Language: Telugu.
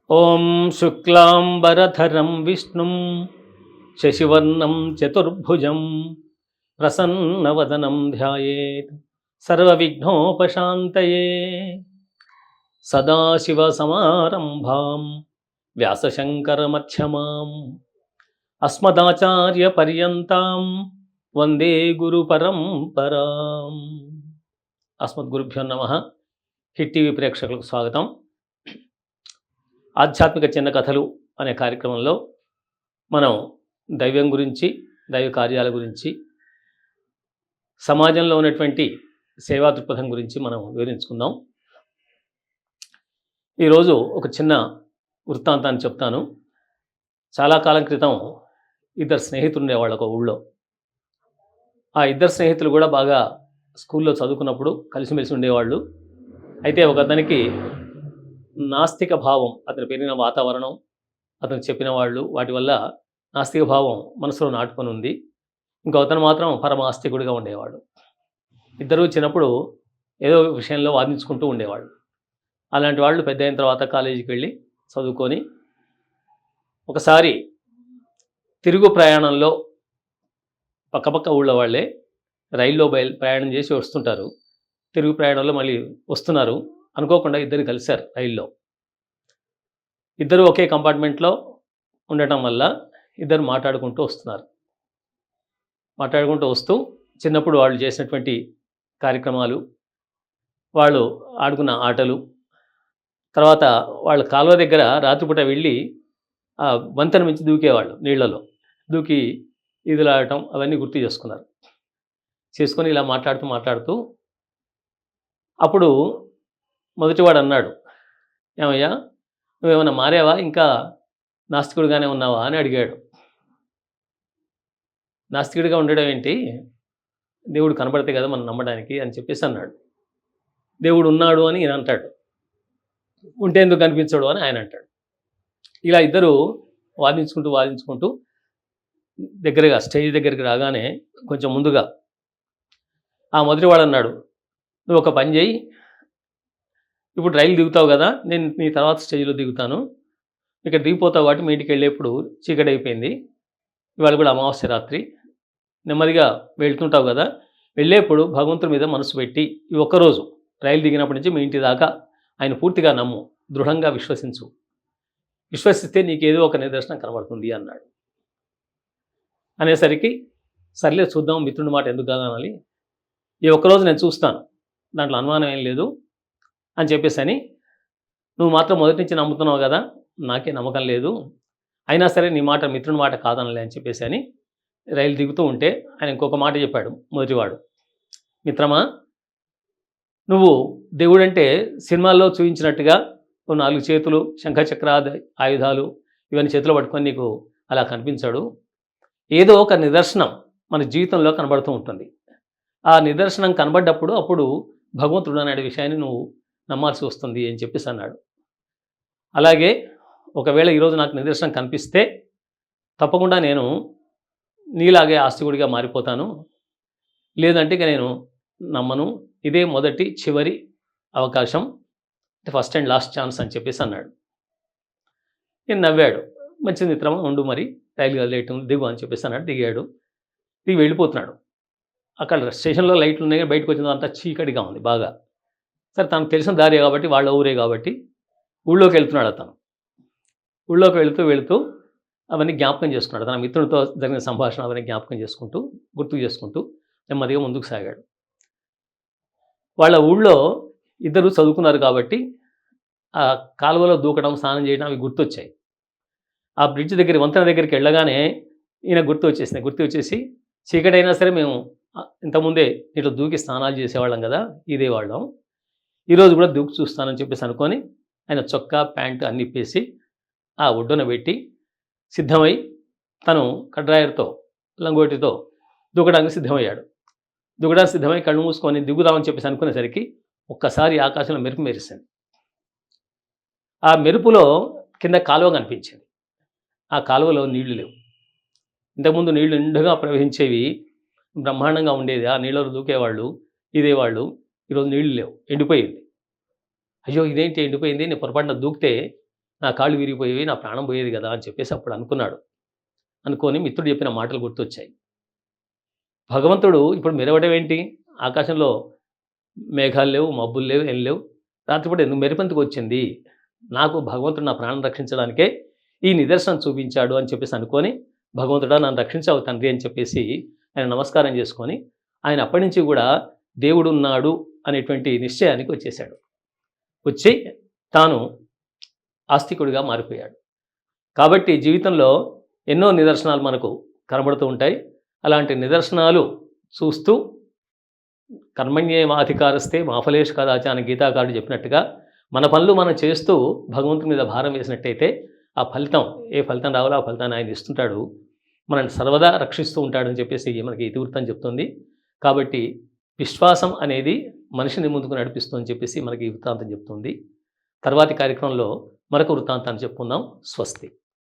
ఓం శుక్లాంబరధరం విష్ణుం శశివర్ణం చతుర్భుజం ప్రసన్నవదనం ధ్యాయేత్ సర్వవిఘ్నోపశాంతయే. సదాశివసమారంభాం వ్యాసశంకరమధ్యమాం అస్మదాచార్యపర్యంతాం వందే గురుపరంపరాం. అస్మద్గురుభ్యో నమః. హిట్ టీవీ ప్రేక్షకులకు స్వాగతం. ఆధ్యాత్మిక చిన్న కథలు అనే కార్యక్రమంలో మనం దైవం గురించి, దైవ కార్యాల గురించి, సమాజంలో ఉన్నటువంటి సేవా దృక్పథం గురించి మనం వివరించుకుందాం. ఈరోజు ఒక చిన్న వృత్తాంతాన్ని చెప్తాను. చాలా కాలం క్రితం ఇద్దరు స్నేహితులు ఉండేవాళ్ళు ఒక ఊళ్ళో. ఆ ఇద్దరు స్నేహితులు కూడా బాగా స్కూల్లో చదువుకున్నప్పుడు కలిసిమెలిసి ఉండేవాళ్ళు. అయితే ఒక అతనికి నాస్తిక భావం, అతను పెరిగిన వాతావరణం, అతను చెప్పిన వాళ్ళు, వాటి వల్ల నాస్తిక భావం మనసులో నాటుకొని ఉంది. ఇంకో అతను మాత్రం పరమాస్తికుడిగా ఉండేవాడు. ఇద్దరూ చిన్నప్పుడు ఏదో విషయంలో వాదించుకుంటూ ఉండేవాళ్ళు. అలాంటి వాళ్ళు పెద్ద అయిన తర్వాత కాలేజీకి వెళ్ళి చదువుకొని ఒకసారి తిరుగు ప్రయాణంలో పక్కపక్క ఊళ్ళో వాళ్ళే రైల్లో ప్రయాణం చేసి వస్తుంటారు. తిరుగు ప్రయాణంలో మళ్ళీ వస్తున్నారు. అనుకోకుండా ఇద్దరు కలిశారు రైల్లో. ఇద్దరు ఒకే కంపార్ట్మెంట్లో ఉండటం వల్ల ఇద్దరు మాట్లాడుకుంటూ వస్తున్నారు. మాట్లాడుకుంటూ వస్తూ చిన్నప్పుడు వాళ్ళు చేసినటువంటి కార్యక్రమాలు, వాళ్ళు ఆడుకున్న ఆటలు, తర్వాత వాళ్ళ కాలువ దగ్గర రాత్రిపూట వెళ్ళి ఆ వంతెన మించి దూకేవాళ్ళు, నీళ్లలో దూకి ఈదులాడటం అవన్నీ గుర్తు చేసుకొని ఇలా మాట్లాడుతూ అప్పుడు మొదటివాడు అన్నాడు, ఏమయ్యా నువ్వేమన్నా మారావా, ఇంకా నాస్తికుడిగానే ఉన్నావా అని అడిగాడు. నాస్తికుడిగా ఉండడం ఏంటి, దేవుడు కనబడితే కదా మనం నమ్మడానికి అని చెప్పేసి అన్నాడు. దేవుడు ఉన్నాడు అని ఈయన అంటాడు, ఉంటే ఎందుకు కనిపించడు అని ఆయన అంటాడు. ఇలా ఇద్దరు వాదించుకుంటూ దగ్గరగా స్టేజ్ దగ్గరికి రాగానే కొంచెం ముందుగా ఆ మొదటివాడు అన్నాడు, నువ్వు ఒక పని చేయి, ఇప్పుడు రైలు దిగుతావు కదా, నేను నీ తర్వాత స్టేజ్లో దిగుతాను, ఇక్కడ దిగిపోతావు కాబట్టి మీ ఇంటికి వెళ్ళేప్పుడు చీకటి అయిపోయింది, ఇవాళ కూడా అమావాస్య రాత్రి, నెమ్మదిగా వెళ్తుంటావు కదా, వెళ్ళేప్పుడు భగవంతుడి మీద మనసు పెట్టి ఈ ఒక్కరోజు రైలు దిగినప్పటి నుంచి మీ ఇంటి దాకా ఆయన పూర్తిగా నమ్ము, దృఢంగా విశ్వసిస్తే నీకేదో ఒక నిదర్శనం కనబడుతుంది అన్నాడు. అనేసరికి సర్లే చూద్దాం, మిత్రుడి మాట ఎందుకు కాదనాలి, ఈ ఒక్కరోజు నేను చూస్తాను, దాంట్లో అనుమానం ఏం లేదు అని చెప్పేసి, నువ్వు మాత్రం మొదటి నుంచి నమ్ముతున్నావు కదా, నాకే నమ్మకం లేదు, అయినా సరే నీ మాట మిత్రుని మాట కాదనలే అని చెప్పేసి రైలు దిగుతూ ఉంటే ఆయన ఇంకొక మాట చెప్పాడు మొదటివాడు, మిత్రమా నువ్వు దేవుడంటే సినిమాల్లో చూపించినట్టుగా నువ్వు 4 చేతులు, శంఖచక్రాది ఆయుధాలు ఇవన్నీ చేతిలో పట్టుకొని నీకు అలా కనిపించాడు, ఏదో ఒక నిదర్శనం మన జీవితంలో కనబడుతూ ఉంటుంది. ఆ నిదర్శనం కనబడ్డప్పుడు అప్పుడు భగవంతుడు అనే విషయాన్ని నువ్వు నమ్మాల్సి వస్తుంది అని చెప్పేసి అన్నాడు. అలాగే ఒకవేళ ఈరోజు నాకు నిదర్శనం కనిపిస్తే తప్పకుండా నేను నీలాగే ఆస్తికుడిగా మారిపోతాను, లేదంటే ఇక నేను నమ్మను, ఇదే మొదటి చివరి అవకాశం, ఫస్ట్ అండ్ లాస్ట్ ఛాన్స్ అని చెప్పేసి అన్నాడు. నేను నవ్వాడు, మంచి మిత్రమా ఉండు, మరి రైలు లేట్ ఉంది దిగు అని చెప్పేసి అన్నాడు. దిగి వెళ్ళిపోతున్నాడు. అక్కడ స్టేషన్లో లైట్లు ఉన్నాయి, బయటకు వచ్చిన అంతా చీకటిగా ఉంది బాగా. సరే తనకు తెలిసిన దారి కాబట్టి, వాళ్ళ ఊరే కాబట్టి ఊళ్ళోకి వెళ్తున్నాడు. అతను ఊళ్ళోకి వెళుతూ అవన్నీ జ్ఞాపకం చేసుకున్నాడు, తన మిత్రుడితో జరిగిన సంభాషణ అవన్నీ జ్ఞాపకం గుర్తు చేసుకుంటూ నెమ్మదిగా ముందుకు సాగాడు. వాళ్ళ ఊళ్ళో ఇద్దరు చదువుకున్నారు కాబట్టి ఆ కాలువలో దూకడం, స్నానం చేయడం అవి గుర్తొచ్చాయి. ఆ బ్రిడ్జ్ దగ్గర, వంతెన దగ్గరికి వెళ్ళగానే ఈయన గుర్తు వచ్చేసి చీకటైనా సరే మేము ఇంతకుముందే ఇట్లా దూకి స్నానాలు చేసేవాళ్ళం కదా, ఇదే వాళ్ళం, ఈరోజు కూడా దూకి చూస్తానని చెప్పేసి అనుకొని ఆయన చొక్కా ప్యాంటు అన్ని ఇప్పేసి ఆ ఒడ్డున పెట్టి సిద్ధమై తను కడ్రాయర్తో లంగోటితో దూకడానికి సిద్ధమై కళ్ళు మూసుకొని దిగుదామని చెప్పేసి అనుకునేసరికి ఒక్కసారి ఆకాశంలో మెరుపు మెరిసింది. ఆ మెరుపులో కింద కాలువ కనిపించింది. ఆ కాలువలో నీళ్లు లేవు. ఇంతకుముందు నీళ్లు నిండుగా ప్రవహించేవి, బ్రహ్మాండంగా ఉండేది, ఆ నీళ్ళలో దూకేవాళ్ళు, ఇదేవాళ్ళు. ఈరోజు నీళ్లు లేవు, ఎండిపోయింది. అయ్యో ఇదేంటి ఎండిపోయింది, నేను పొరపాటున దూకితే నా కాళ్ళు విరిగిపోయేవి, నా ప్రాణం పోయేది కదా అని చెప్పేసి అప్పుడు అనుకున్నాడు. అనుకోని మిత్రుడు చెప్పిన మాటలు గుర్తొచ్చాయి. భగవంతుడు ఇప్పుడు మెరవడం ఏంటి? ఆకాశంలో మేఘాలు లేవు, మబ్బులు లేవు, ఏం లేవు. రాత్రిపూట ఎందుకు మెరుపెందుకొచ్చింది? నాకు భగవంతుడు నా ప్రాణం రక్షించడానికే ఈ నిదర్శనం చూపించాడు అని చెప్పేసి అనుకోని, భగవంతుడా నన్ను రక్షించావు తండ్రి అని చెప్పేసి ఆయన నమస్కారం చేసుకొని, ఆయన అప్పటి నుంచి కూడా దేవుడున్నాడు అనేటువంటి నిశ్చయానికి వచ్చేసాడు. వచ్చి తాను ఆస్తికుడిగా మారిపోయాడు. కాబట్టి జీవితంలో ఎన్నో నిదర్శనాలు మనకు కనబడుతూ ఉంటాయి. అలాంటి నిదర్శనాలు చూస్తూ కర్మణ్యేవాధికారస్తే మా ఫలేషు కదాచ అని గీతాకారుడు చెప్పినట్టుగా మన పనులు మనం చేస్తూ భగవంతుని మీద భారం వేసినట్టయితే ఆ ఫలితం, ఏ ఫలితం రావాలో ఆ ఫలితాన్ని ఆయన ఇస్తుంటాడు. మనల్ని సర్వదా రక్షిస్తూ ఉంటాడని చెప్పేసి మనకి ఇతివృత్తం చెప్తుంది. కాబట్టి విశ్వాసం అనేది మనిషిని ముందుకు నడిపిస్తుందని చెప్పేసి మనకి ఈ వృత్తాంతం చెప్తుంది. తర్వాతి కార్యక్రమంలో మరొక వృత్తాంతాన్ని చెప్పుకుందాం. స్వస్తి.